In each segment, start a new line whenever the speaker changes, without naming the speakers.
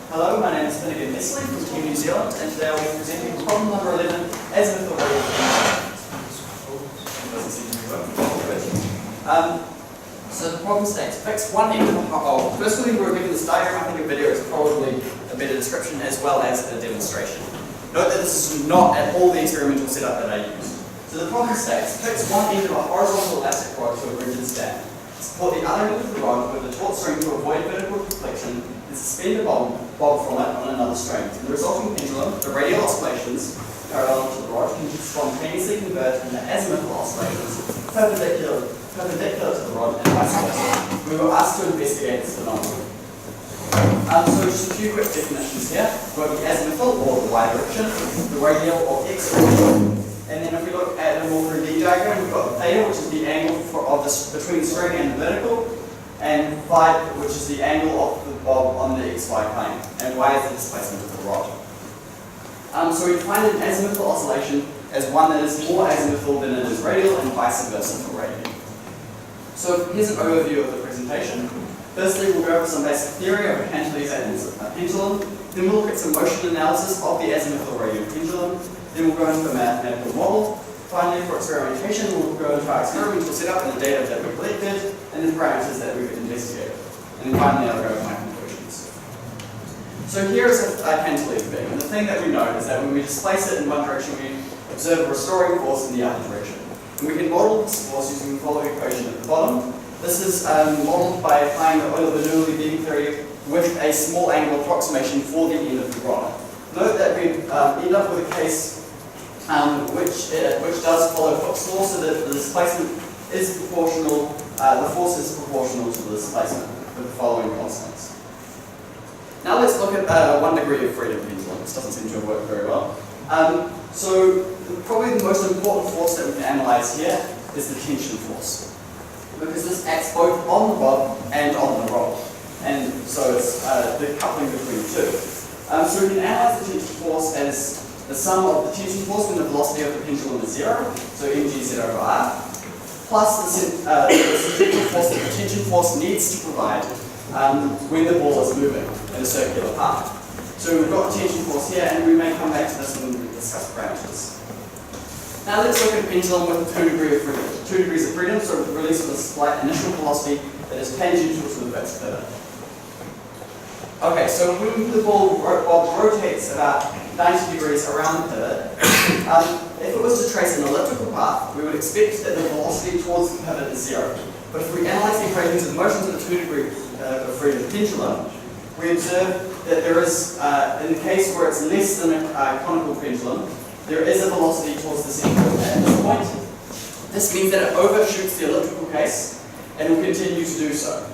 Hello, my name is Clapcott Messerli from Team New Zealand, and today I'll be presenting problem number 11, Azimuthal-Radial Pendulum. So the problem states, fix one end of a hole. Firstly, we're given this diagram. I think a video is probably a better description as well as a demonstration. Note that this is not at all the experimental setup that I used. So the problem states, fix one end of a horizontal elastic rod to a rigid stand. Support the other end of the rod with a taut string to avoid vertical deflection, and suspend a bob from it on another string. In the resulting pendulum, the radial oscillations parallel to the rod can spontaneously convert into azimuthal oscillations perpendicular to the rod and vice versa. We were asked to investigate this phenomenon. So just a few quick definitions here. We've got the azimuthal, or the y direction, the radial, or x direction. And then if we look at a more 3D diagram, we've got the theta, which is the angle between the string and the vertical, and phi, which is the angle of the bob on the xy plane, and y is the displacement of the rod. So we define an azimuthal oscillation as one that is more azimuthal than it is radial, and vice versa for radial. So here's an overview of the presentation. Firstly, we'll go over some basic theory of a cantilever and a pendulum. Then we'll look at some motion analysis of the azimuthal-radial pendulum. Then we'll go into a mathematical model. Finally, for experimentation, we'll go into our experimental setup and the data that we collected, and the parameters that we've investigated. And then finally, I'll go with my conclusions. So here's a cantilever beam, and the thing that we know is that when we displace it in one direction, we observe a restoring force in the other direction. And we can model this force using the following equation at the bottom. This is modeled by applying the Euler-Bernoulli beam theory with a small angle approximation for the end of the rod. Note that we end up with a case which does follow Hooke's law, so that the displacement is proportional, the force is proportional to the displacement with the following constants. Now let's look at 1 degree of freedom pendulum. This doesn't seem to have worked very well. So probably the most important force that we can analyze here is the tension force, because this acts both on the bob and on the rod. And so it's the coupling between the two. So we can analyze the tension force as the sum of the tension force when the velocity of the pendulum is 0, so mgz over r, plus the centrifugal force that the tension force needs to provide when the ball is moving in a circular path. So we've got the tension force here, and we may come back to this when we discuss parameters. Now let's look at a pendulum with 2 degrees of freedom, so with the release of a slight initial velocity that is tangential to the fixed pivot. Okay, so when the ball rotates about 90 degrees around the pivot, if it was to trace an elliptical path, we would expect that the velocity towards the pivot is 0. But if we analyze the equations of motions of the 2 degree of freedom pendulum, we observe that there is, in the case where it's less than a conical pendulum, there is a velocity towards the center at this point. This means that it overshoots the elliptical case and will continue to do so.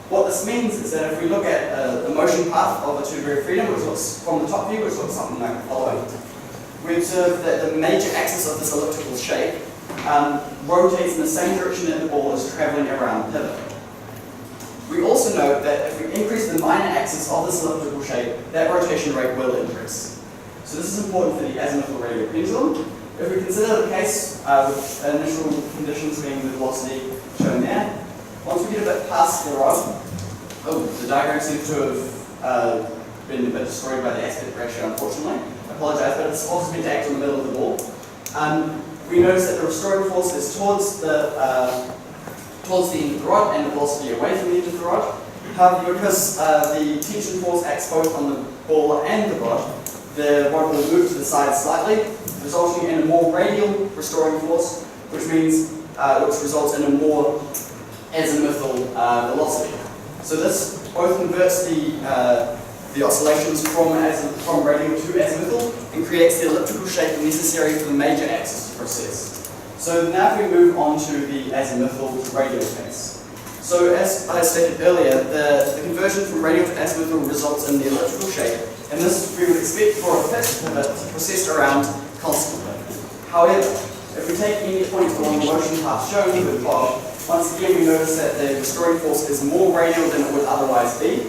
What this means is that if we look at the motion path of a 2 degree of freedom, which looks from the top view, which looks something like the following, we observe that the major axis of this elliptical shape rotates in the same direction that the ball is traveling around the pivot. We also note that if we increase the minor axis of this elliptical shape, that rotation rate will increase. So this is important for the azimuthal-radial pendulum. If we consider the case with initial conditions being the velocity shown there, once we get a bit past the rod, the diagram seems to have been a bit destroyed by the aspect ratio, unfortunately. I apologize, but it's also meant to act in the middle of the ball. We notice that the restoring force is towards the end of the rod and the velocity away from the end of the rod. However, because the tension force acts both on the ball and the rod will move to the side slightly, resulting in a more radial restoring force, which results in a more azimuthal velocity. So this both converts the oscillations from radial to azimuthal and creates the elliptical shape necessary for the major axis to process. So now if we move on to the azimuthal to radial case. So as I stated earlier, the conversion from radial to azimuthal results in the elliptical shape, and this we would expect for a fixed pivot to persist around constantly. However, if we take any point along the motion path shown with the bob, once again we notice that the restoring force is more radial than it would otherwise be.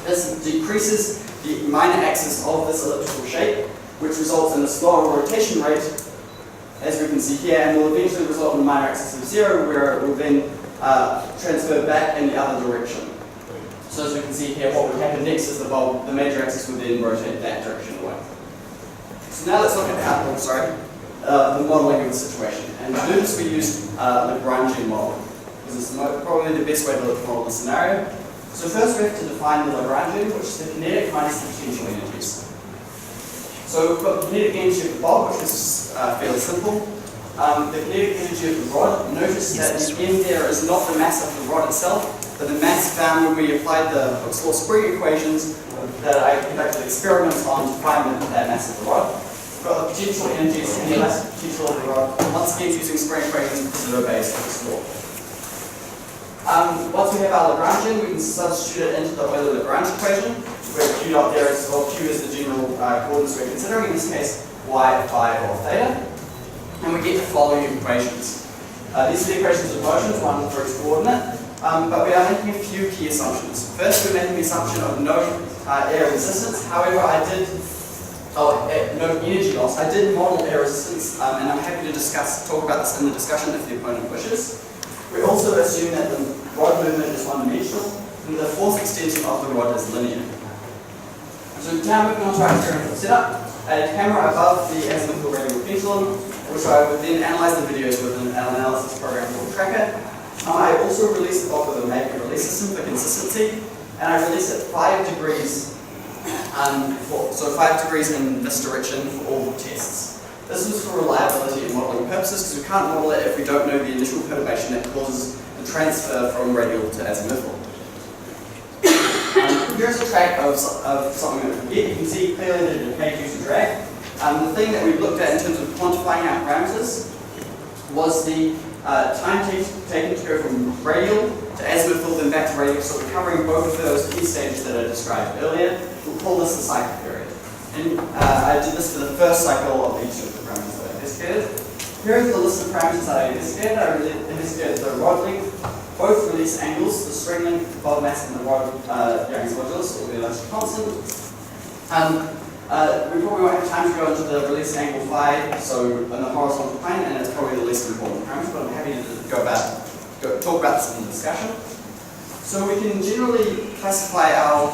This decreases the minor axis of this elliptical shape, which results in a slower rotation rate, as we can see here, and will eventually result in a minor axis of 0, where it will then transfer back in the other direction. So as we can see here, what would happen next is the major axis would then rotate that direction away. So now let's look at the modelling of the situation. And to do this we use Lagrangian modelling, because it's probably the best way to model the scenario. So first we have to define the Lagrangian, which is the kinetic minus the potential energies. So we've got the kinetic energy of the bulb, which is fairly simple. The kinetic energy of the rod, notice that the M there is not the mass of the rod itself, but the mass found when we applied the Hooke's-Law-Spring equations that I conducted experiments on to find that mass of the rod. We've got the potential energies and the elastic potential of the rod, once again using spring equations because it obeys Hooke's law. Once we have our Lagrangian, we can substitute it into the Euler-Lagrange equation, where Q dot there is, well, Q is the general coordinates we're considering, in this case, y, phi, or theta. And we get the following equations. These are the equations of motions, one for each coordinate, but we are making a few key assumptions. First, we're making the assumption of no air resistance. However, no energy loss. I did model air resistance, and I'm happy to talk about this in the discussion if the opponent wishes. We also assume that the rod movement is one-dimensional, and the force extension of the rod is linear. So now moving on to our experimental setup. A camera above the Azimuthal-Radial Pendulum, which I would then analyze the videos with an analysis program called Tracker. I also release the bulk of the magnet release system for consistency, and I release it 5 degrees, so 5 degrees in this direction for all the tests. This is for reliability and modelling purposes, because we can't model it if we don't know the initial perturbation that causes the transfer from radial to azimuthal. Here's a track of something that we get. You can see clearly the decay due to drag. The thing that we looked at in terms of quantifying our parameters was the time taken to go from radial to azimuthal, then back to radial. So we're covering both of those key stages that I described earlier. We'll call this the cycle period. And I did this for the first cycle of each of the parameters that I investigated. Here is the list of parameters that I investigated. I investigated the rod length, both release angles, the string length, the bulb mass, and the rod Young's modulus, or the elastic constant. We probably won't have time to go into the release angle phi, so in the horizontal plane, and it's probably the least important parameter, but I'm happy to talk about this in the discussion. So we can generally classify our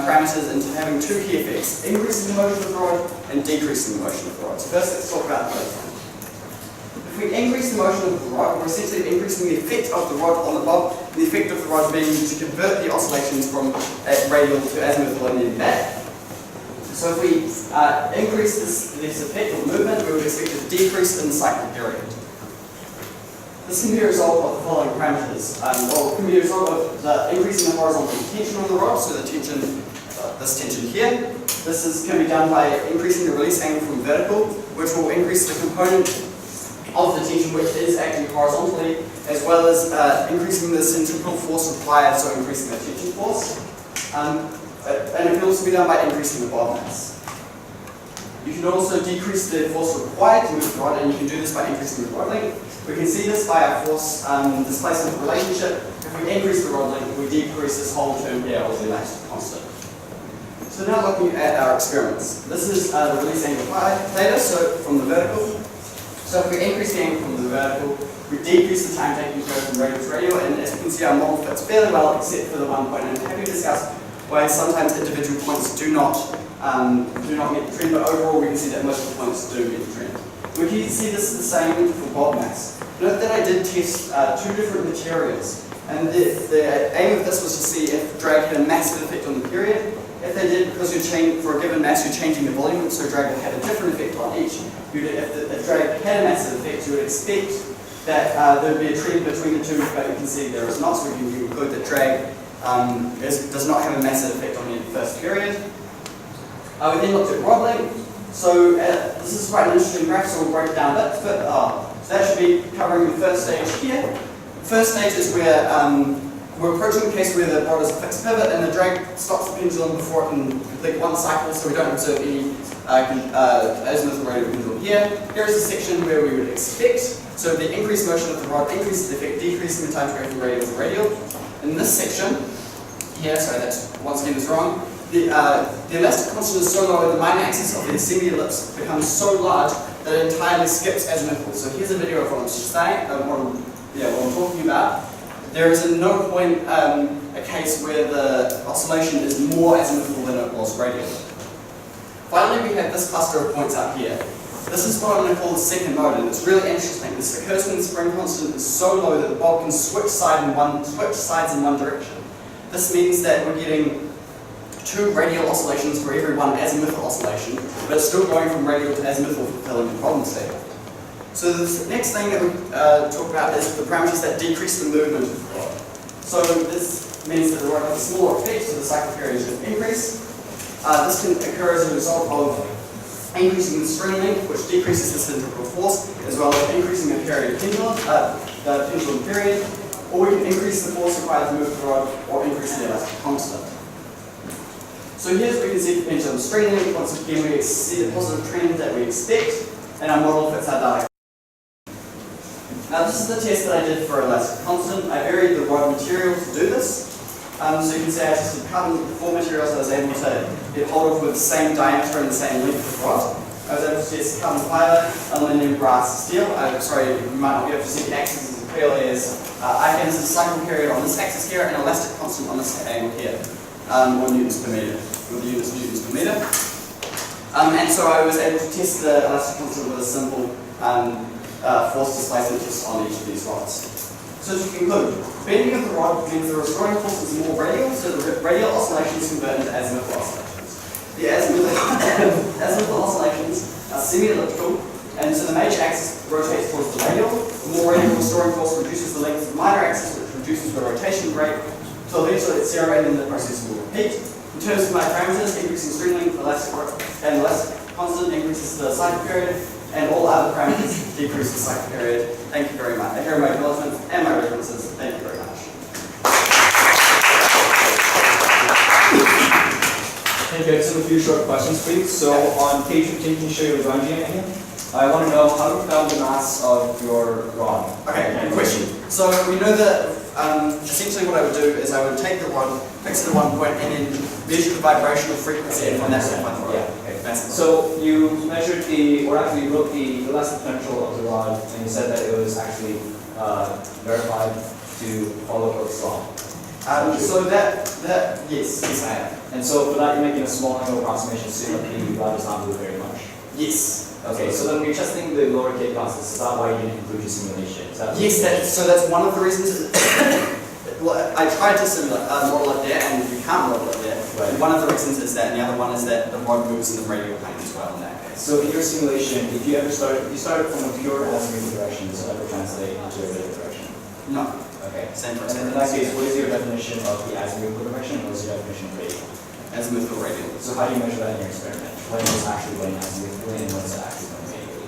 parameters into having 2 key effects: increasing the motion of the rod and decreasing the motion of the rod. So first let's talk about both. If we increase the motion of the rod, we're essentially increasing the effect of the rod on the bulb, the effect of the rod being to convert the oscillations from radial to azimuthal and then back. So if we increase this effect of movement, we would expect a decrease in the cycle period. This can be a result of the following parameters. Or it can be a result of the increasing the horizontal tension on the rod, so the tension, this tension here. This can be done by increasing the release angle from vertical, which will increase the component of the tension which is acting horizontally, as well as increasing the centrifugal force required, so increasing the tension force. And it can also be done by increasing the bulb mass. You can also decrease the force required to move the rod, and you can do this by increasing the rod length. We can see this by our force displacement relationship. If we increase the rod length, we decrease this whole term here, or the elastic constant. So now looking at our experiments. This is the release angle theta, so from the vertical. So if we increase the angle from the vertical, we decrease the time taken to go from radial to radial, and as you can see, our model fits fairly well, except for the one point. And I'm happy to discuss why sometimes individual points do not get the trend, but overall we can see that most of the points do get the trend. We can see this is the same for bulb mass. Note that I did test 2 different materials, and the aim of this was to see if drag had a massive effect on the period. If they did, because for a given mass you're changing the volume, so drag would have a different effect on each. If drag had a massive effect, you would expect that there would be a trend between the 2, but you can see there is not, so we can conclude that drag does not have a massive effect on the first period. We then looked at rod length. So this is quite an interesting graph, so we'll break it down a bit. So that should be covering the first stage here. The first stage is where we're approaching the case where the rod is a fixed pivot and the drag stops the pendulum before it can complete one cycle, so we don't observe any Azimuthal-Radial Pendulum here. Here is a section where we would expect, so the increased motion of the rod increases the effect, decreasing the time to go from radial to radial. In this section here, sorry, that's once again is wrong. The elastic constant is so low and the minor axis of the assembly ellipse becomes so large that it entirely skips azimuthal. So here's a video of what I'm saying, what I'm talking about. There is at no point a case where the oscillation is more azimuthal than it was radial. Finally, we have this cluster of points up here. This is what I'm going to call the second mode, and it's really interesting. This occurs when the spring constant is so low that the bob can switch sides in one direction. This means that we're getting 2 radial oscillations for every one azimuthal oscillation, but it's still going from radial to azimuthal, fulfilling the problem statement. So the next thing that we talk about is the parameters that decrease the movement of the rod. So this means that the rod has a smaller effect, so the cycle period should increase. This can occur as a result of increasing the string length, which decreases the centrifugal force, as well as increasing the period pendulum, the pendulum period, or we can increase the force required to move the rod, or increase the elastic constant. So here's where we can see the pendulum string length. Once again, we see the positive trend that we expect, and our model fits our data. Now this is the test that I did for elastic constant. I varied the rod material to do this. So you can see I tested carbon with 4 materials. I was able to get hold of with the same diameter and the same length of rod. I was able to test carbon fiber, aluminium, brass, steel. Sorry, you might not be able to see the axes as clearly as I can. This is the cycle period on this axis here and elastic constant on this angle here, or newtons per meter, with the units newtons per meter. And so I was able to test the elastic constant with a simple force displacement test on each of these rods. So to conclude, bending of the rod means the restoring force is more radial, so the radial oscillations convert into azimuthal oscillations. The azimuthal oscillations are semi-elliptical, and so the major axis rotates towards the radial. The more radial restoring force reduces the length of the minor axis, which reduces the rotation rate, so eventually it's zero, and then the process will repeat. In terms of my parameters, increasing string length, elastic constant increases the cycle period, and all other parameters decrease the cycle period. Thank you very much. Here are my acknowledgements and my references. Thank you very much.
Thank you. I just have a few short questions, please. So on page 15, can you show your Wang again? I want to know how you found the mass of your rod.
Okay, good question. So we know that essentially what I would do is I would take the rod, fix it at one point, and then measure the vibrational frequency and find that point on the rod.
Yeah. So you measured or actually you wrote the elastic potential of the rod, and you said that it was actually verified to follow Cook's law.
So yes, I am.
And so for that, you're making a small angle approximation, so the rod does not move very much.
Yes.
Okay, so then we're testing the lower K classes. Is that why you didn't include your simulation?
Yes, that's one of the reasons. I tried to simulate, model it there, and you can't model it there.
Right.
One of the reasons is that, and the other one is that the rod moves in the radial plane as well in that case.
So in your simulation, if you started from a pure azimuthal direction, does it ever translate into a radial direction?
No.
Okay.
Same for
And in that case, what is your definition of the azimuthal direction, and what is your definition of radial?
Azimuthal radial.
So how do you measure that in your experiment? When is it actually going azimuthally, and when is it actually going radially?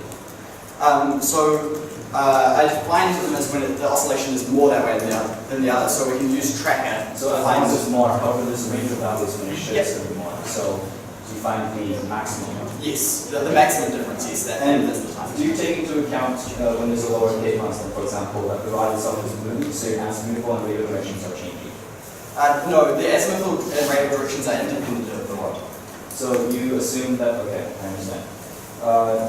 I define them as when the oscillation is more that way than the other, so we can use tracker.
So as long as it's more, however, there's a range of values when it should it's going to be more. So you find the maximum.
Yes, the maximum difference is that.
And do you take into account when there's a lower K constant, for example, that the rod itself is moving, so your azimuthal and radial directions are changing?
No, the azimuthal and radial directions are independent of the rod.
So you assume that, okay, I understand.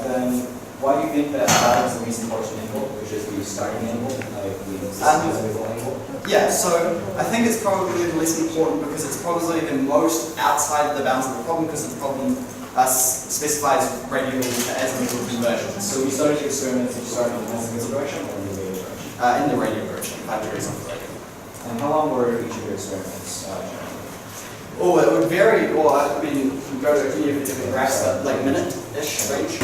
Then why do you think that is the least important angle, which is the starting angle, like the azimuthal angle?
Yeah, so I think it's probably the least important because it's probably the most outside the bounds of the problem because the problem specifies radial to azimuthal conversion.
So we started your experiments, you started in the azimuthal direction or in the radial direction?
In the radial direction, 5 degrees off the radial.
And how long were each of your experiments generally?
Oh, it would vary, or I mean, you go to any of the different graphs, like minute-ish range.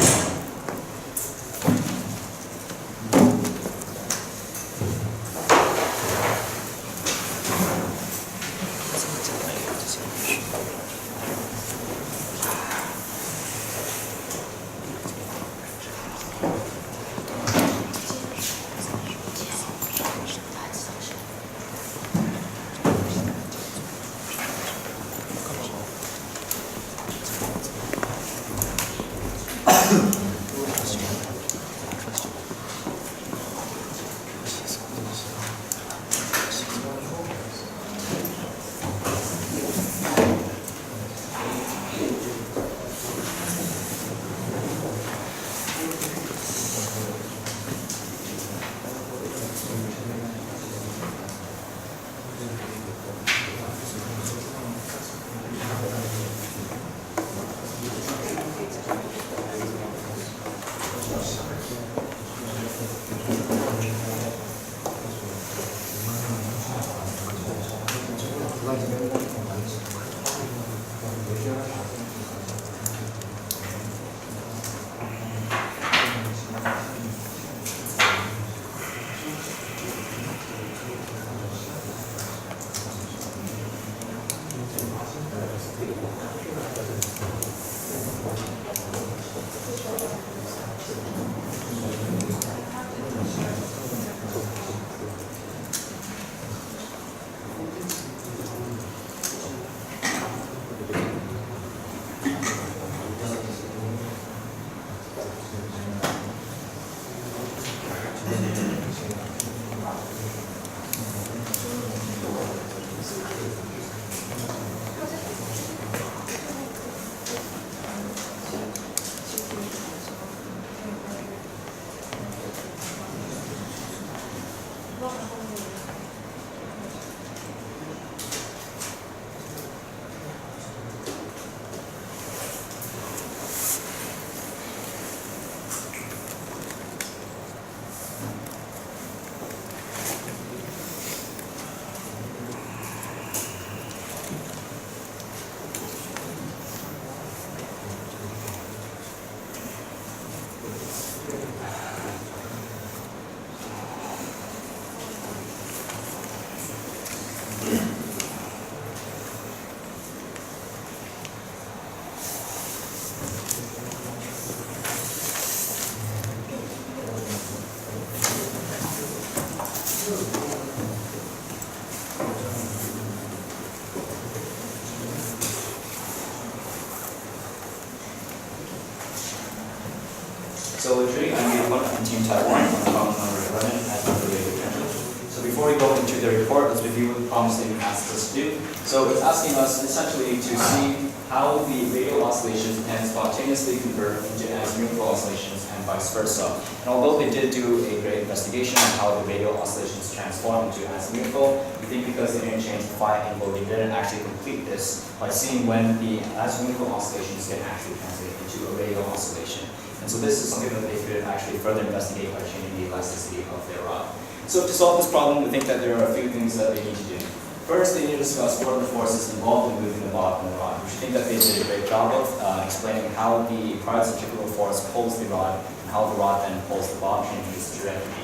So literally, I'm the one from Team Taiwan on problem number 11 at the related pendulum. So before we go into the report, let's review what the problem statement asks us to do. So it's asking us essentially to see how the radial oscillations can spontaneously convert into azimuthal oscillations and vice versa. And although they did do a great investigation on how the radial oscillations transform into azimuthal, we think because they didn't change the phi angle, they didn't actually complete this by seeing when the azimuthal oscillations can actually translate into a radial oscillation. And so this is something that they could actually further investigate by changing the elasticity of their rod. So to solve this problem, we think that there are a few things that they need to do. First, they need to discuss what are the forces involved in moving the bob and the rod, which I think that they did a great job of explaining how the product centrifugal force pulls the rod and how the rod then pulls the bob, changing its trajectory.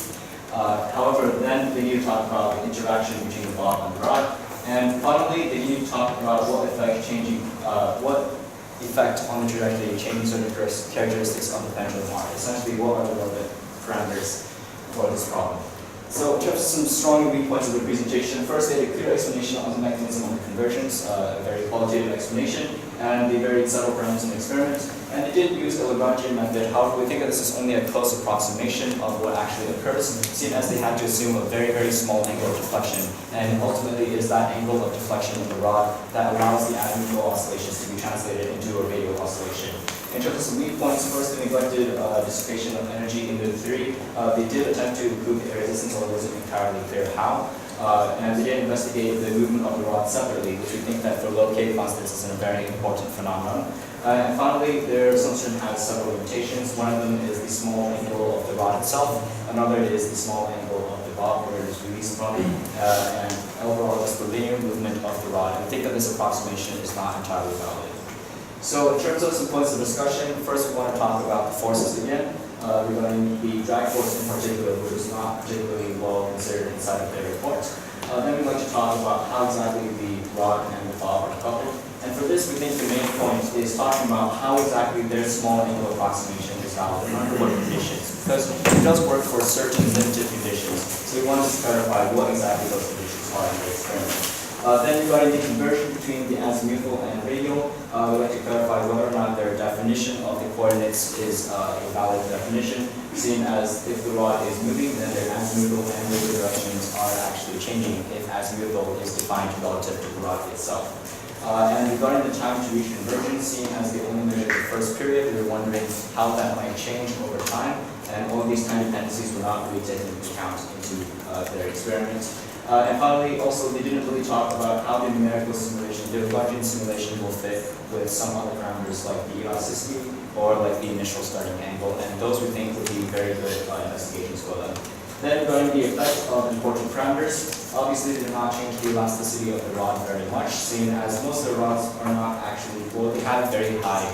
However, then they need to talk about the interaction between the bob and the rod. And finally, they need to talk about what effect on the trajectory changing certain characteristics of the pendulum are. Essentially, what are the relevant parameters for this problem? So in terms of some strong and weak points of the presentation, first they had a clear explanation of the mechanism of the convergence, a very qualitative explanation, and they varied several parameters in the experiment. And they did use the Lagrangian method. However, we think that this is only a close approximation of what actually occurs, seeing as they had to assume a very, very small angle of deflection. And ultimately, it is that angle of deflection of the rod that allows the azimuthal oscillations to be translated into a radial oscillation. In terms of some weak points, first they neglected dissipation of energy in the theory. They did attempt to include the air resistance, although it wasn't entirely clear how. And they did investigate the movement of the rod separately, which we think that for low K constants is a very important phenomenon. And finally, their assumption has several limitations. One of them is the small angle of the rod itself. Another is the small angle of the bob where it is released from. And overall, just the linear movement of the rod. And we think that this approximation is not entirely valid. So in terms of some points of discussion, first we want to talk about the forces again, regarding the drag force in particular, which is not particularly well considered inside of their report. Then we'd like to talk about how exactly the rod and the bob are coupled. And for this, we think the main point is talking about how exactly their small angle approximation is valid and under what conditions, because it does work for certain limited conditions. So we want to clarify what exactly those conditions are in the experiment. Then regarding the conversion between the azimuthal and radial, we'd like to clarify whether or not their definition of the coordinates is a valid definition, seeing as if the rod is moving, then their azimuthal and radial directions are actually changing if azimuthal is defined relative to the rod itself. And regarding the time to reach convergence, seeing as they only measured the first period, we were wondering how that might change over time, and all of these time dependencies were not really taken into account into their experiment. And finally, also, they didn't really talk about how the numerical simulation, the Lagrangian simulation will fit with some other parameters like the elasticity or like the initial starting angle, and those we think would be very good investigations for them. Then regarding the effect of important parameters, obviously they do not change the elasticity of the rod very much, seeing as most of the rods are not actually, well, they have very high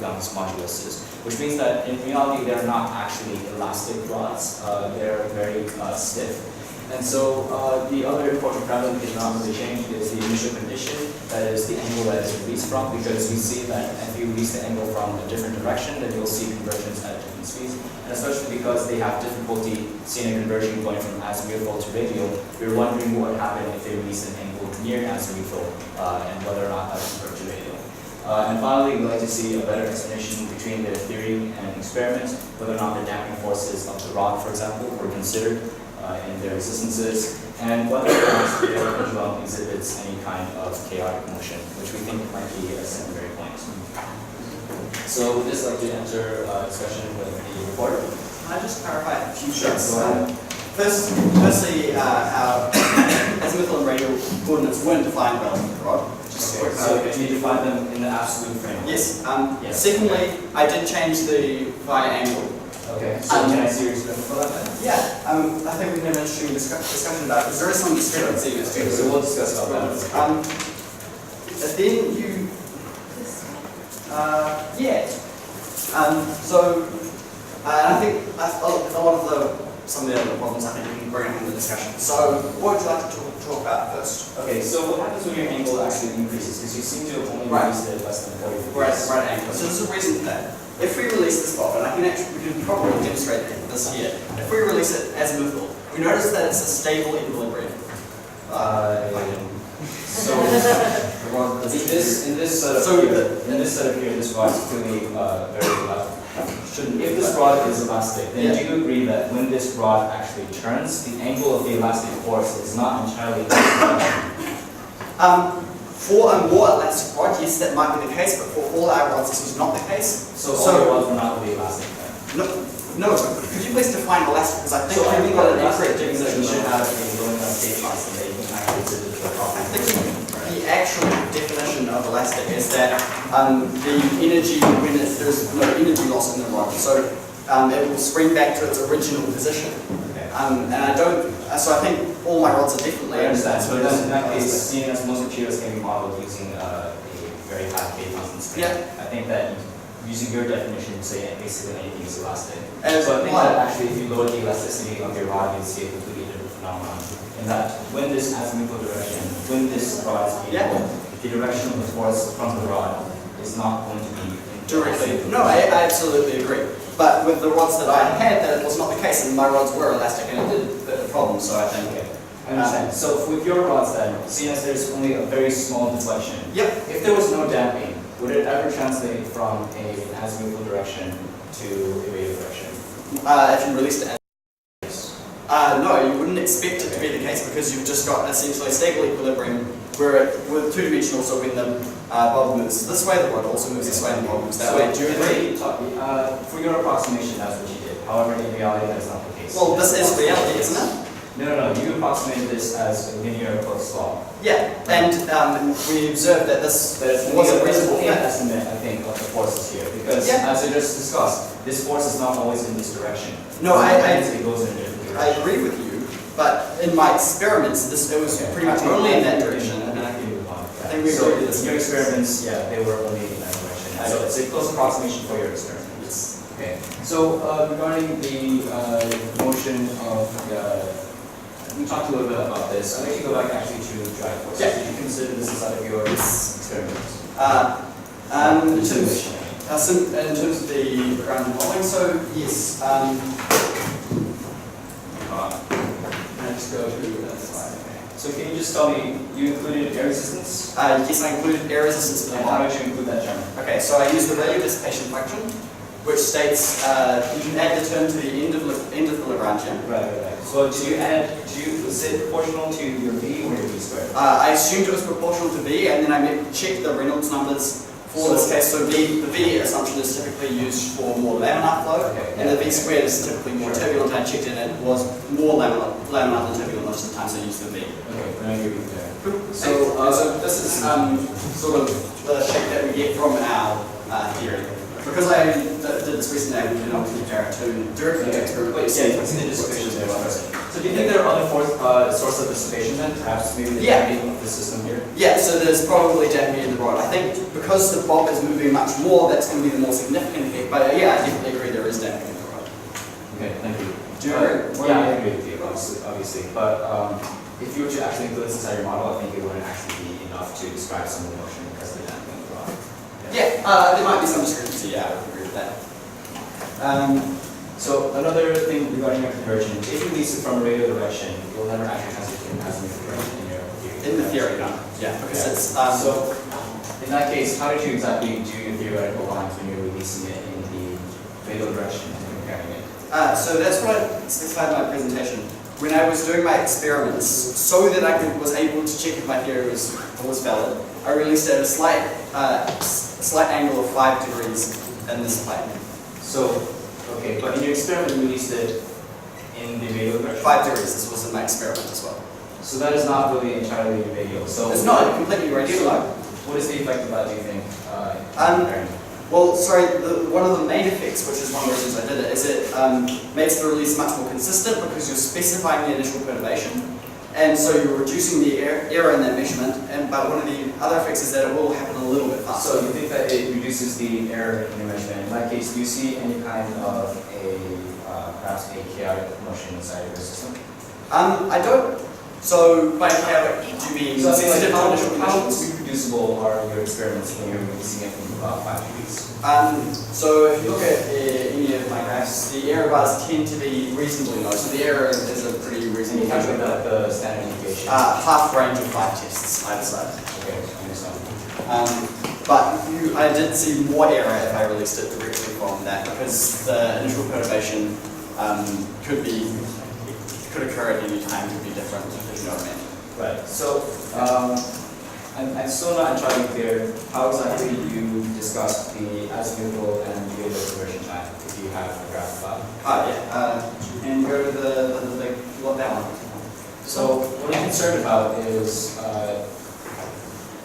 Young's moduluses, which means that in reality they're not actually elastic rods, they're very stiff. And so the other important parameter that did not really change is the initial condition, that is the angle that it's released from, because we see that if you release the angle from a different direction, then you'll see conversions at different speeds. And especially because they have difficulty seeing a conversion going from azimuthal to radial, we're wondering what would happen if they release an angle near azimuthal and whether or not that would convert to radial. And finally, we'd like to see a better explanation between the theory and experiment, whether or not the damping forces of the rod, for example, were considered in their resistances, and whether or not the pendulum exhibits any kind of chaotic motion, which we think might be a secondary point. So we'd just like to enter a discussion with the reporter.
Can I just clarify a few things?
Sure,
Firstly, our azimuthal and radial coordinates weren't defined relative to the rod.
Okay, so can you define them in the absolute framework?
Yes.
Yes.
Secondly, I did change the via angle.
Okay, so can I see your experiment for that?
Yeah, I think we can have an interesting discussion about it, because there is some discrepancy in
Okay, so we'll discuss about that.
Then you, yeah. So, I think a lot of some of the other problems I think we can bring up in the discussion. So, what would you like to talk about first?
Okay, so what happens when your angle actually increases? Because you seem to have only released it less than 40 degrees.
Right angle. So there's a reason for that. If we release this bob, and we can probably demonstrate this here. If we release it azimuthal, we notice that it's a stable equilibrium.
So in this setup here, this rod is clearly very elastic. If this rod is elastic, then do you agree that when this rod actually turns, the angle of the elastic force is not entirely
For a more elastic rod, yes, that might be the case, but for all our rods, this is not the case.
So all your rods are not really elastic then?
No. Could you please define elastic? Because I think
I think
got
that
an
elastic
incorrect
means that you should
definition.
have a low enough gauge constant that you can actually exhibit the property.
I think the actual definition of elastic is that the energy, when there's no energy loss in the rod, so it will spring back to its original position. And I don't, so I think all my rods are definitely.
I understand. So in that case, seeing as most materials can be modeled using a very high K constant spring, I think that using your definition, you say basically anything is elastic. So I think that actually if you lower the elasticity of your rod, you'll see a completely different phenomenon. In that when this azimuthal direction, when this rod is being pulled, the direction of the force from the rod is not going to be
directly. No, I absolutely agree. But with the rods that I had, that was not the case, and my rods were elastic, and it did fit the problem. So I think.
I understand. So with your rods then, seeing as there's only a very small deflection, if there was no damping, would it ever translate from an azimuthal direction to a radial direction?
If you released it. No, you wouldn't expect it to be the case because you've just got essentially a stable equilibrium where with two-dimensional, so when the bob moves this way, the rod also moves this way, and the bob moves that way.
Do you agree? For your approximation, that's what you did. However, in reality, that's not the case.
Well, this is reality, isn't it?
No. You approximated this as a linear closed law.
Yeah, and we observed that this was a reasonable
estimate, I think, of the forces here. Because as I just discussed, this force is not always in this direction.
No,
it goes in a different direction.
I agree with you, but in my experiments, it was pretty much only in that direction.
So in your experiments, they were only in that direction. So it's a close approximation for your experiment. Okay. So regarding the motion of we talked a little bit about this. I'd like to go back actually to drag forces. Did you consider this as out of your experiments?
In terms of the ground and holding, so yes. Can I just go to that slide?
So can you just tell me, you included air resistance?
Yes, I included air resistance for the
how did you include that term?
Okay, so I used the radial dissipation function, which states you can add the term to the end of the Lagrangian.
Right. So was it proportional to your V or your V squared?
I assumed it was proportional to V, and then I checked the Reynolds numbers for this case. So the V assumption is typically used for more laminar flow, and the V squared is typically more turbulent. I checked it, and it was more laminar than turbulent most of the time, so I used the V.
Okay, then I agree with that.
So this is sort of the shape that we get from our theory. because I did this recently, I went on to compare it to directly to experiment.
Wait, yeah, you can see the dissipation there. So do you think there are other source of dissipation then? Perhaps maybe the damping of the system here?
Yeah, so there's probably damping in the rod. I think because the bob is moving much more, that's going to be the more significant effect. But yeah, I definitely agree there is damping in the rod.
Okay, thank you.
Do you agree?
Yeah, I agree with you, obviously. But if you were to actually include this inside your model, I think it wouldn't actually be enough to describe some of the motion because of the damping in the rod.
Yeah, there might be some discrepancy, yeah, I would agree with that.
So another thing regarding your conversion, if you release it from a radial direction, you'll never actually translate to an azimuthal direction in your theory.
In the theory, no. Yeah, because it's...
so in that case, how did you exactly do your theoretical lines when you're releasing it in the radial direction and comparing it?
So that's what I specified in my presentation. When I was doing my experiments, so that I was able to check if my theory was valid, I released it at a slight angle of 5 degrees in this plane.
So, okay, but in your experiment you released it in the radial direction?
5 degrees, this was in my experiment as well.
So that is not really entirely radial. So
it's not completely radial.
So what is the effect of that, do you think?
Well, sorry, one of the main effects, which is one of the reasons I did it, is it makes the release much more consistent because you're specifying the initial perturbation, and so you're reducing the error in that measurement. But one of the other effects is that it will happen a little bit faster.
So you think that it reduces the error in your measurement. In that case, do you see any kind of perhaps a chaotic motion inside of your system?
I don't. So by chaotic, do you mean sensitive to initial
how
conditions?
reproducible are your experiments when you're releasing it from about 5 degrees?
So if you look at any of my graphs, the error bars tend to be reasonably low. So the error is a pretty reasonable
measure. The standard deviation?
Half range of 5 tests either side.
Okay, I understand.
But I did see more error if I released it directly from that because the initial perturbation could occur at any time, could be different, if you know what I mean.
Right. So I'm still not entirely clear how exactly you discussed the azimuthal and radial conversion time, if you have a graph of that.
Yeah. And go to the big, that one.
So what I'm concerned about is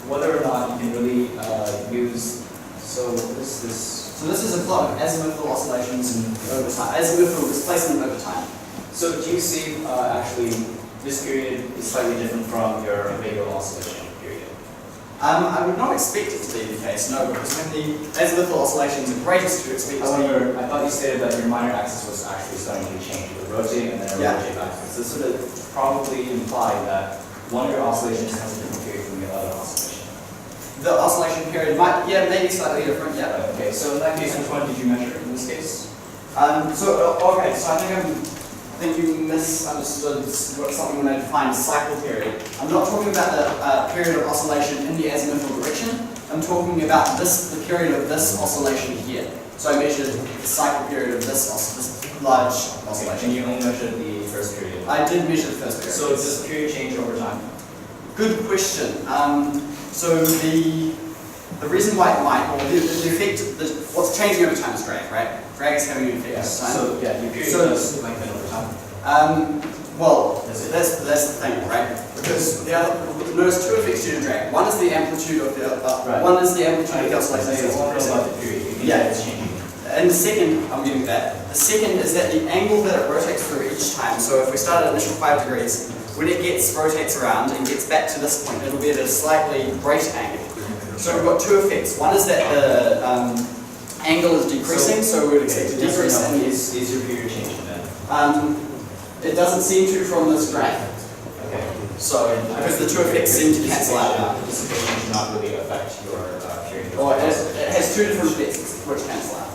whether or not you can really use. So what is this?
So this is a plot of azimuthal oscillations over time, azimuthal displacement over time.
So do you see actually this period is slightly different from your radial oscillation period?
I would not expect it to be the case, no, because when the azimuthal oscillations are greatest, you expect to
However, I thought you stated that your minor axis was actually starting to change. It would rotate and then it would rotate backwards. So this would probably imply that one of your oscillations has a different period from the other oscillation.
The oscillation period might, maybe slightly different, yeah.
Okay, so in that case, which one did you measure in this case?
Okay, so I think you misunderstood something when I defined cycle period. I'm not talking about the period of oscillation in the azimuthal direction. I'm talking about the period of this oscillation here. So I measured the cycle period of this large oscillation.
And you only measured the first period?
I did measure the first period.
So does this period change over time?
Good question. So the reason why it might, or the effect, what's changing over time is drag, right? Drag is having an effect over time.
So yeah, your period does lengthen over time.
Well, that's the thing, right? Because notice two effects due to drag. One is the amplitude of the one is the amplitude of the oscillation.
About the period. You think
Yeah,
it's changing.
And the second, I'm getting that. The second is that the angle that it rotates through each time. So if we start at initial 5 degrees, when it rotates around and gets back to this point, it'll be at a slightly greater angle. So we've got two effects. One is that the angle is decreasing, so we would expect a decrease. And
is your period changing then?
It doesn't seem to from this graph.
Okay.
So because the two effects seem to cancel out now.
Dissipation should not really affect your period.
Or it has two different effects which cancel out.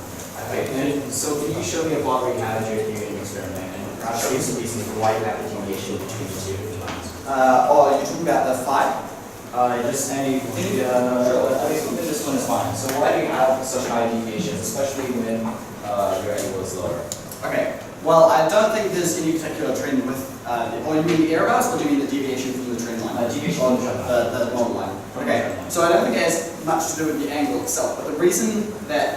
Okay. And so can you show me a plot where you had your theory and experiment and perhaps show me some reason for why you have a deviation between the two lines?
You're talking about the 5?
Just any, I think this one is fine. So why do you have such high deviations, especially when your angle is lower?
Okay. Well, I don't think there's any particular trend with, or you mean the error bars, or do you mean the deviation from the trend line?
Deviation from the trend line.
The normal line. Okay. So I don't think it has much to do with the angle itself, but the reason that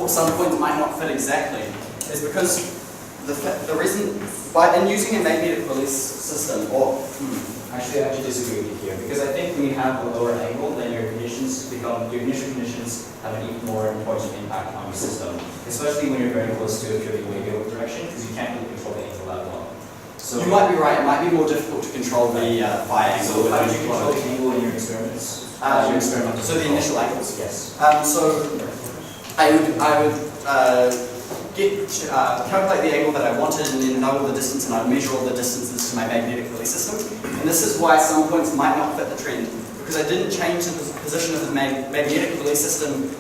some points might not fit exactly is because the reason, in using a magnetic release system, or
Actually, I disagree with you here because I think when you have a lower angle, then your initial conditions have an even more important impact on your system, especially when you're very close to a purely radial direction because you can't really control the angle that well. So
you might be right. It might be more difficult to control the phi angle.
So how did you control the angle in your experiments?
Your experimental. So the initial angles.
Yes.
So I would calculate the angle that I wanted and then know the distance, and I'd measure all the distances to my magnetic release system. And this is why some points might not fit the trend, because I didn't change the position of the magnetic release system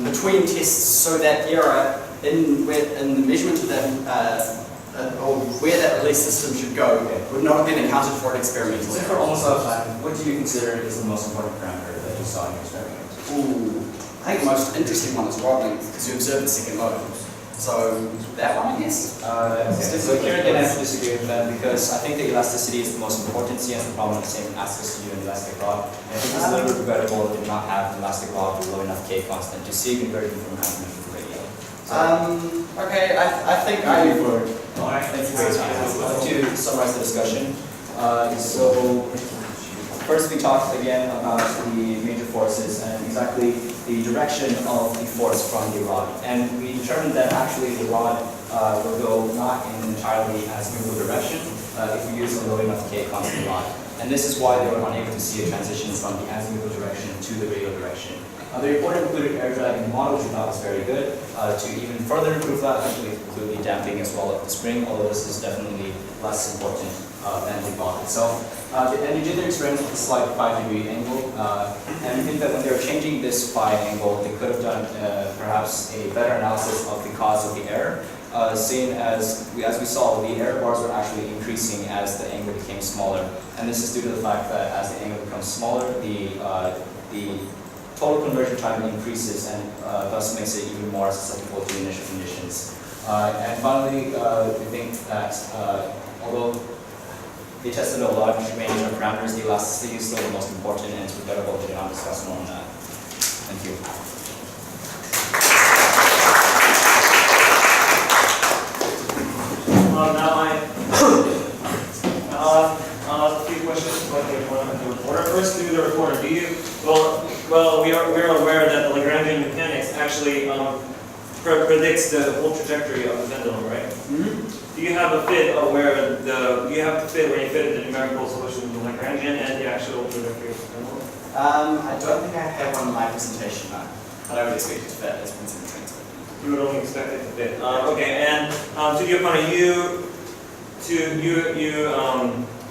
between tests, so that error in the measurement of that or where that release system should go would not have been accounted for in experimental.
So for almost out of time, what do you consider is the most important parameter that you saw in your experiment?
Ooh, I think the most interesting one is rod length, because you observe the second mode. So that one, I guess.
Okay. So here again I have to disagree with that because I think that elasticity is the most important. C has the problem of the same asks us to do an elastic rod. And I think it's a little bit regrettable that we did not have an elastic rod with low enough K constant to see conversion from azimuthal to radial.
Okay, I think I...
Thank you for your time. To summarize the discussion, so first we talked again about the major forces and exactly the direction of the force from the rod. And we determined that actually the rod will go not in an entirely azimuthal direction if we use a low enough K constant rod. And this is why they were unable to see a transition from the azimuthal direction to the radial direction. The report included air drag in the model, which we thought was very good. To even further improve that, actually include the damping as well of the spring, although this is definitely less important than the rod itself. And you did their experiments with a slight 5-degree angle, and we think that when they were changing this phi angle, they could have done perhaps a better analysis of the cause of the error, seeing as we saw, the error bars were actually increasing as the angle became smaller. And this is due to the fact that as the angle becomes smaller, the total conversion time increases and thus makes it even more susceptible to initial conditions. And finally, we think that although they tested a large range of parameters, the elasticity is still the most important, and it's regrettable they did not discuss more on that. Thank you.
I'll ask a few questions about the reporter. First, to the reporter, do you, we are aware that the Lagrangian mechanics actually predicts the whole trajectory of the pendulum, right? Mm-hmm. Do you have a fit of where do you have to fit where you fit the numerical solution of the Lagrangian and the actual trajectory of the pendulum?
I don't think I have one in my presentation now, but I would expect it to fit as principal transfer.
You would only expect it to fit. Okay, and to the opponent, you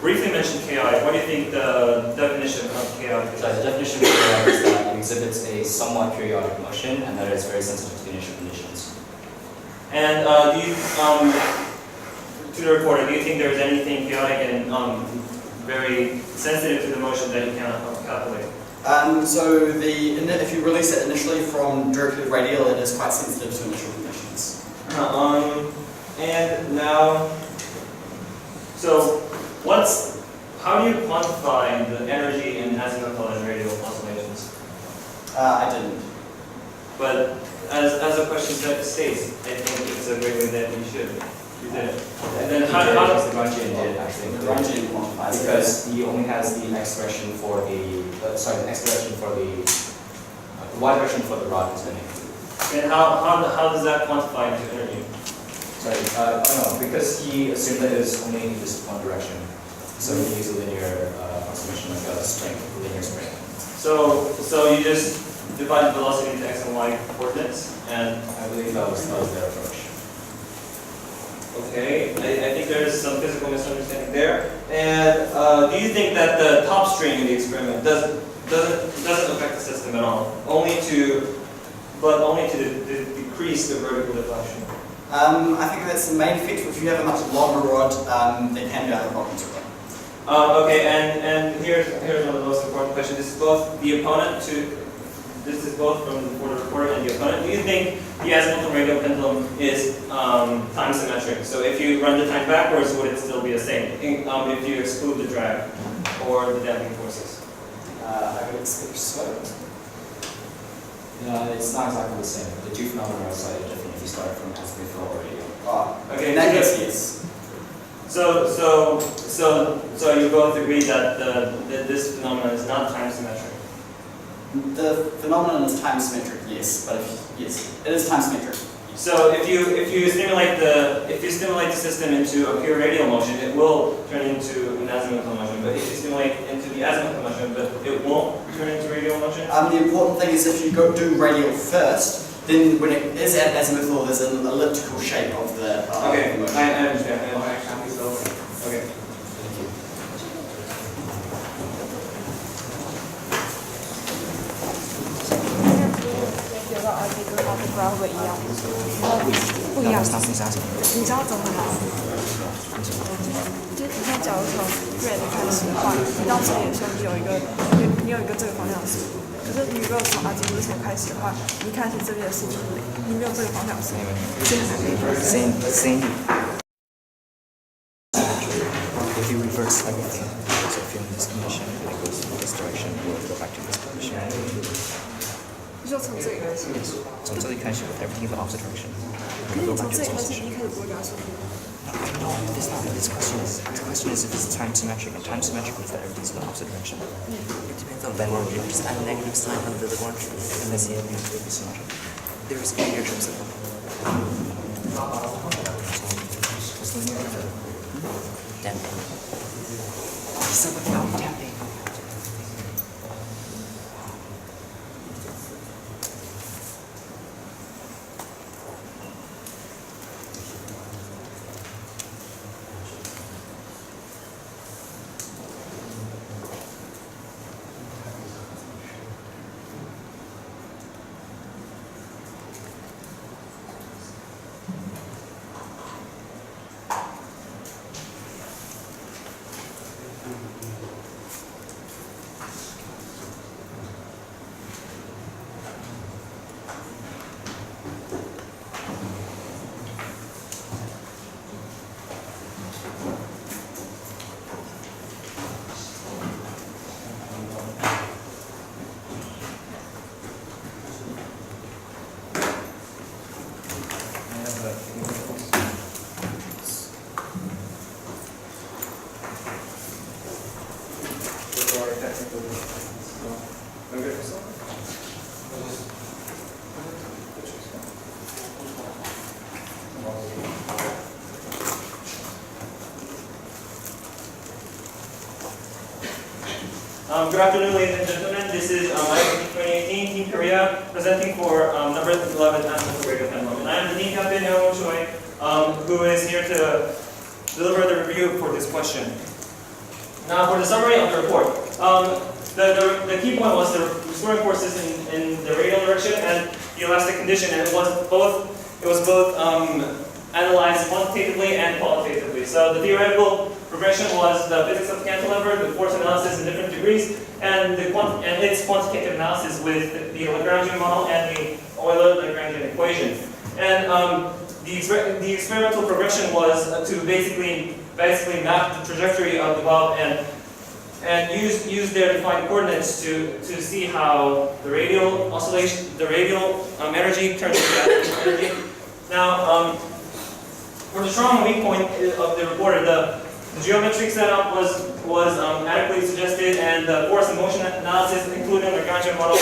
briefly mentioned Ki. What do you think the definition of Ki is?
So the definition of Ki is that it exhibits a somewhat periodic motion and that it is very sensitive to initial conditions.
And do you, to the reporter, do you think there is anything chaotic and very sensitive to the motion that you cannot calculate?
So if you release it initially from directly radial, it is quite sensitive to initial conditions.
And now, so how do you quantify the energy in azimuthal and radial oscillations?
I didn't.
But as a question states, I think it's a great way that you should. You did it. And then how does
the Lagrangian did actually?
The Lagrangian quantifies
because he only has the x direction for the the x direction for the y direction for the rod is going to include.
And how does that quantify into energy?
Sorry, no, because he assumed that it was only in this one direction. So he used a linear approximation like a spring, a linear spring.
So you just divide the velocity into x and y coordinates, and
I believe that was their approach.
Okay, I think there is some physical misunderstanding there. And do you think that the top string in the experiment doesn't affect the system at all? Only to decrease the vertical deflection.
I think that's the main effect. If you have a much longer rod, there can be other problems with it.
Okay, and here's one of the most important questions. This is both the opponent this is both from the reporter and the opponent. Do you think the azimuthal-radial pendulum is time symmetric? So if you run the time backwards, would it still be the same if you exclude the drag or the damping forces?
I would expect so.
It's not exactly the same. The two phenomena are slightly different if you start from azimuthal or radial.
Okay, in that case, yes.
So you both agree that this phenomenon is not time symmetric.
The phenomenon is time symmetric, yes, but yes, it is time symmetric.
So if you stimulate the system into a pure radial motion, it will turn into an azimuthal motion. But if you stimulate into the azimuthal motion, but it won't turn into radial motion.
The important thing is if you do radial first, then when it is at azimuthal, there's an elliptical shape of the motion.
I understand. Okay.
graph 会一样，不一样。你知道怎么来？就你看，假如从 red 开始的话，你到这里的时候，你有一个这个方向式。可是你如果从阿基米德开始的话，你看起这边的数就是零，你没有这个方向式。
Same. If you reverse everything, so if you're in this condition, it goes in this direction, it will go back to this condition.
就从这里开始。
从这里开始 with everything in the opposite direction.
可是你从这里开始，你一开始不会给它说。
No, this question is if it's time symmetric, and time symmetric means that everything's in the opposite direction. It depends on when you just add a negative sign under the orange, and then it will be symmetric. There is clear terms of damping. So without damping.
Good afternoon, ladies and gentlemen. This is IIT 2018 Team Korea presenting for number 11 Azimuthal-Radial Pendulum. And I am the Dean Captain Choi, who is here to deliver the review for this question. Now, for the summary of the report, the key point was the restoring forces in the radial direction and the elastic condition, and it was both analyzed quantitatively and qualitatively. So the theoretical progression was the physics of the cantilever, the force analysis in different degrees, and its quantitative analysis with the Lagrangian model and the Euler-Lagrangian equation. And the experimental progression was to basically map the trajectory of the bob and use their defined coordinates to see how the radial oscillation, the radial energy turns into azimuthal energy. Now, for the strong and weak point of the reporter, the geometric setup was adequately suggested, and the force and motion analysis, including the Lagrangian model,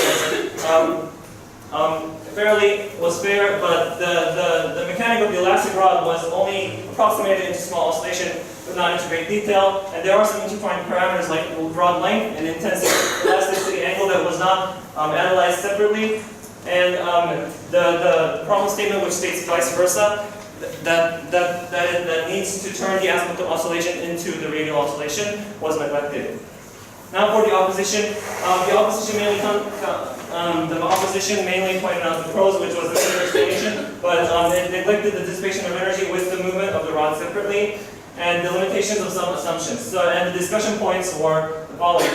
was fair, but the mechanic of the elastic rod was only approximated into small oscillation, but not into great detail. And there are some intertwined parameters like rod length and intensity, elasticity angle that was not analyzed separately. And the problem statement, which states vice versa, that needs to turn the azimuthal oscillation into the radial oscillation, was neglected. Now for the opposition, the opposition mainly pointed out the pros, which was the clear explanation, but it neglected the dissipation of energy with the movement of the rod separately, and the limitations of some assumptions. So, and the discussion points were the following.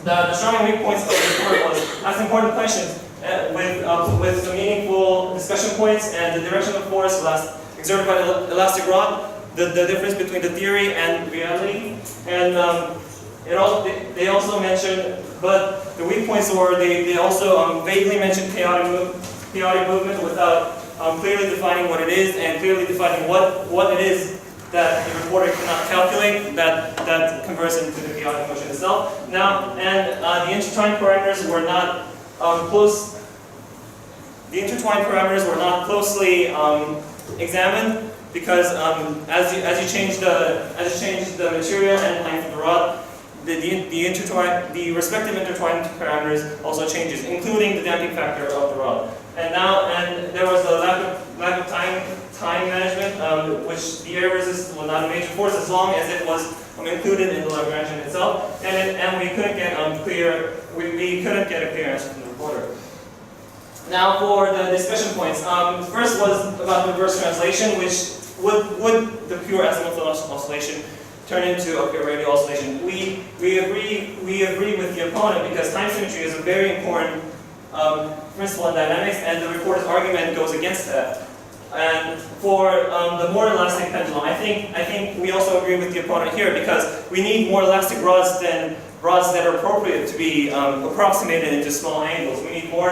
The strong and weak points of the report was ask important questions with some meaningful discussion points, and the direction of force exerted by the elastic rod, the difference between the theory and reality, and they also mentioned, but the weak points were they also vaguely mentioned chaotic movement without clearly defining what it is and clearly defining what it is that the reporter cannot calculate that converts into the chaotic motion itself. Now, and the intertwined parameters were not close. The intertwined parameters were not closely examined because as you change the material and length of the rod, the respective intertwined parameters also changes, including the damping factor of the rod. And there was a lack of time management, which the air resistance was not a major force as long as it was included in the Lagrangian itself, and we couldn't get we couldn't get a clear answer from the reporter. Now for the discussion points. First was about the reverse translation, which would the pure azimuthal oscillation turn into a pure radial oscillation? We agree with the opponent because time symmetry is a very important principle in dynamics, and the reporter's argument goes against that. And for the more elastic pendulum, I think we also agree with the opponent here because we need more elastic rods than rods that are appropriate to be approximated into small angles. We need more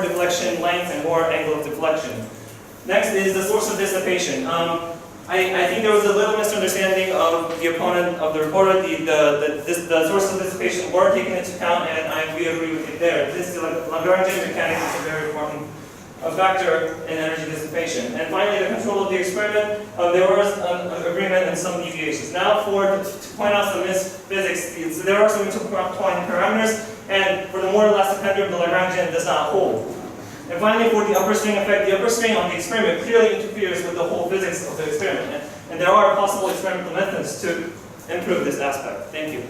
deflection length and more angle of deflection. Next is the source of dissipation. I think there was a little misunderstanding of the opponent of the reporter. The source of dissipation were taken into account, and we agree with it there. This Lagrangian mechanics is a very important factor in energy dissipation. And finally, the control of the experiment. There was an agreement and some deviations. Now, to point out some physics, there are some intertwined parameters, and for the more elastic pendulum, the Lagrangian does not hold. And finally, for the upper string effect, the upper string on the experiment clearly interferes with the whole physics of the experiment. And there are possible experimental methods to improve this aspect. Thank you.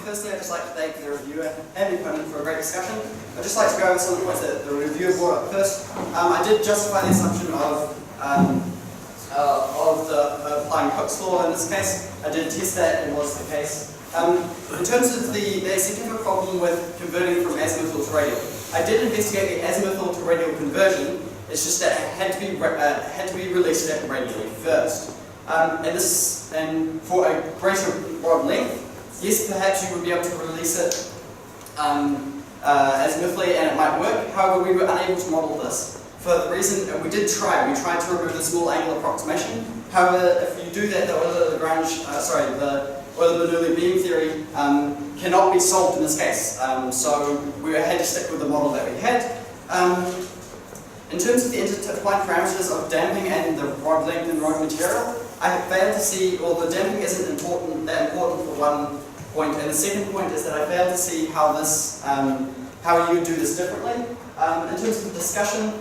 Firstly, I'd just like to thank the reviewer and the opponent for a great discussion. I'd just like to go over some of the points that the reviewer brought up first. I did justify the assumption of the applying Hooke's law in this case. I did test that, it was the case. In terms of there seemed to have a problem with converting from azimuthal to radial. I did investigate the azimuthal to radial conversion. It's just that it had to be released at radially first. And for a greater rod length, yes, perhaps you would be able to release it azimuthally and it might work. However, we were unable to model this. For the reason, we did try. We tried to remove the small angle approximation. However, if you do that, the Euler-Bernoulli beam theory cannot be solved in this case. So we had to stick with the model that we had. In terms of the intertwined parameters of damping and the rod length and rod material, I have failed to see, well, the damping isn't that important for one point, and the second point is that I failed to see how you do this differently. In terms of the discussion,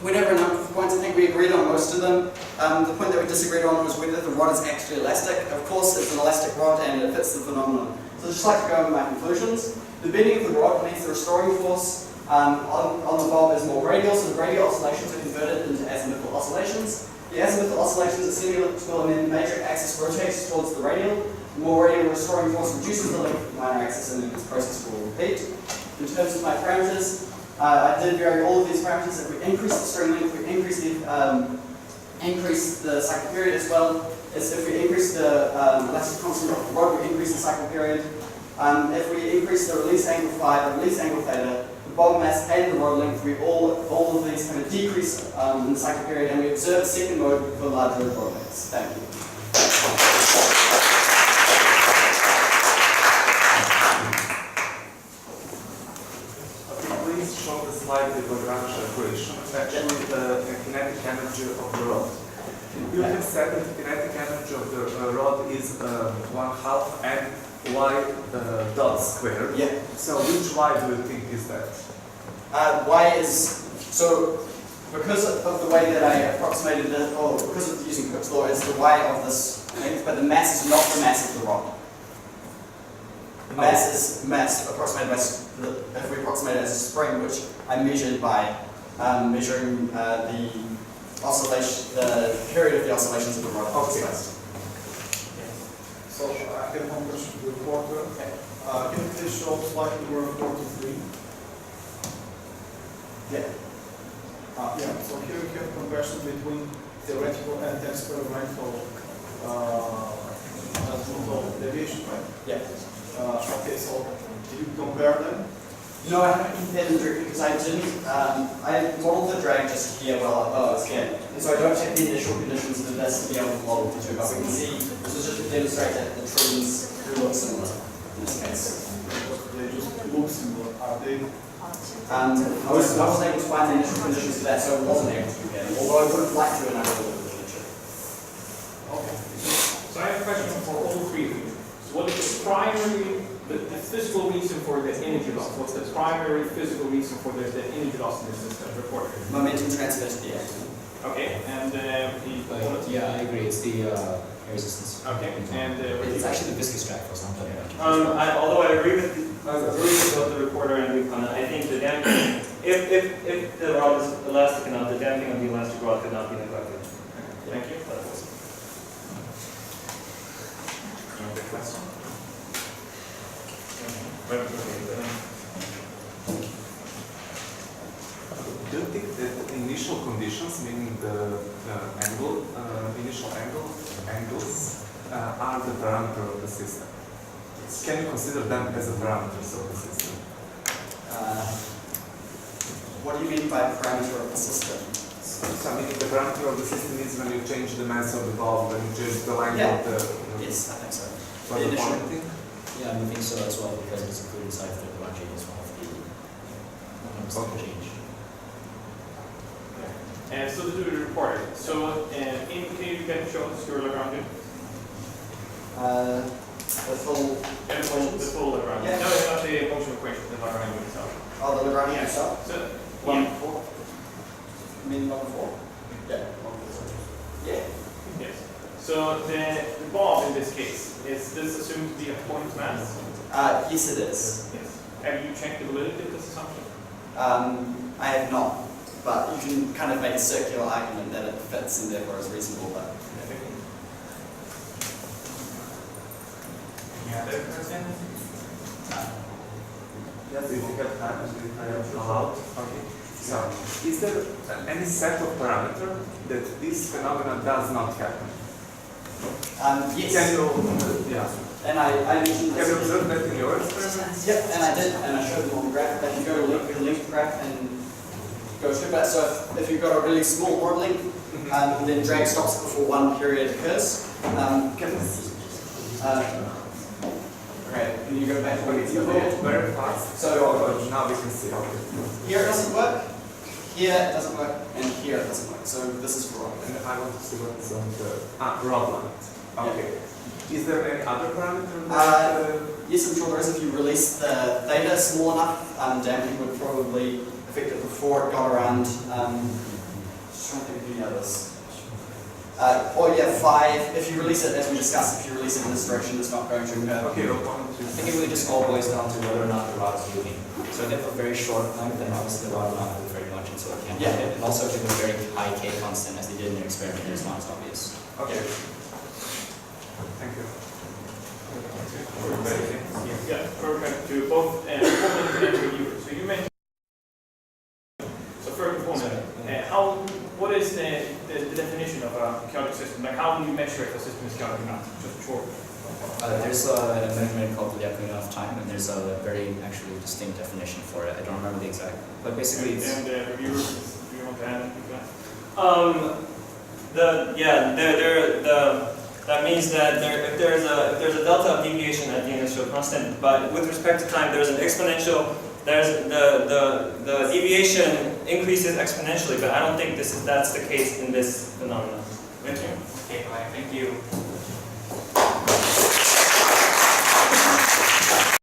went over a number of points. I think we agreed on most of them. The point that we disagreed on was whether the rod is actually elastic. Of course, it's an elastic rod and it fits the phenomenon. So I'd just like to go over my conclusions. The bending of the rod beneath the restoring force on the bulb is more radial, so the radial oscillations are converted into azimuthal oscillations. The azimuthal oscillations are semi-elliptical and then the matrix axis rotates towards the radial. The more radial restoring force reduces the length of the minor axis and then this process will repeat. In terms of my parameters, I did vary all of these parameters. If we increase the string length, we increase the cycle period as well as if we increase the elastic constant of the rod, we increase the cycle period. If we increase the release angle phi, the release angle theta, the bulb mass and the rod length, we all of these kind of decrease in the cycle period, and we observe a second mode for larger rod lengths. Thank you.
Show the slide with the Lagrange equation, actually the kinetic energy of the rod. You have said that the kinetic energy of the rod is 1/2 m y dot squared.
Yeah.
So which y do you think is that?
Y is, so because of the way that I approximated it, or because of using Hooke's law, is the y of this length, but the mass is not the mass of the rod. The mass is mass approximated by, if we approximate it as a spring, which I measured by measuring the oscillation, the period of the oscillations of the rod.
Okay.
So I have one question to the reporter. Can you please show slide number 43?
Yeah.
So here we have comparison between theoretical and experimental azimuthal deviation, right?
Yeah.
Okay, so did you compare them?
No, I haven't compared them directly because I didn't. I modeled the drag just here while I was here, and so I don't check the initial conditions of this to be able to model the two. But we can see this was just to demonstrate that the trees do look similar in this case.
They just look similar. Are they?
I wasn't able to find the initial conditions for that, so I wasn't able to compare them. Although I would have liked to, and I will in the literature.
Okay. So I have a question for all three of you. So what is the primary, the physical reason for the energy loss? What's the primary physical reason for the energy loss in the system reported?
Momentum transfer to the atom.
Okay, and
Yeah, I agree. It's the air resistance.
okay, and
It's actually the viscous drag force. I'm talking about.
Although I agree with both the reporter and the opponent, I think the damping, if the rod is elastic enough, the damping of the elastic rod could not be neglected.
thank you.
Another question? Do you think that the initial conditions, meaning the initial angles, are the parameter of the system? Can you consider them as a parameters of the system?
What do you mean by parameter of the system?
So I mean, the parameter of the system is when you change the mass of the valve, when you change the length
Yeah.
of the.
Yes, I think so.
But the
initial-
pointing?
Yeah, I think so as well because it's included inside the Lagrangian as one of the change.
And so to do the reporter. So can you show us your Lagrangian?
The full.
The full Lagrangian.
Yeah.
No, it's not the motion equation, the Lagrangian itself.
Oh, the Lagrangian itself?
So,
One
yeah.
four. You mean number four? Yeah. Yeah.
Yes. So the bulb in this case, is this assumed to be a point mass?
Yes, it is.
Yes. Have you checked the validity of this assumption?
I have not, but you can kind of make a circular argument that it fits and therefore is reasonable. But
Any other questions?
Yes, if you have time, I have allowed. Okay. So, is there any set of parameters that this phenomenon does not happen?
yes.
Can you, yeah.
And I mentioned
Have you
this.
observed that in your experiments?
Yep, and I did, and I showed them on the graph. That you go to the length graph and go straight back. So if you've got a really small rod length, then drag stops before one period occurs. Okay, can you go back to
It's evolved very fast.
So
now we can see. Okay.
here it doesn't work, here it doesn't work, and here it doesn't work. So this is for rod length.
And I want to see what is on the rod length. Okay. Is there any other parameter?
Yes, I'm sure there is. If you release the theta small enough, damping would probably affect it before it got around. Just trying to think of any others. Phi. If you release it, as we discussed, if you release it in this direction, it's not going to occur.
Okay,
I think it really just all boils down to whether or not the rod is moving. So if you have a very short length, then obviously the rod will not move very much, and so it can't hit it. And also if you have a very high K constant, as they did in their experiment, it's not as obvious.
Okay.
Thank you.
Yeah, perfect. To both opponent and reviewer. So you mentioned. So first opponent, what is the definition of a chaotic system? Like how do you measure if a system is chaotic or not? Just short.
There's a measurement called the Lyapunov time, and there's a very actually distinct definition for it. I don't remember the exact, but basically it's.
And reviewers, do you want to add anything to that?
That means that if there's a delta of deviation at the initial constant, but with respect to time, there's an exponential. There's the deviation increases exponentially, but I don't think that's the case in this phenomenon.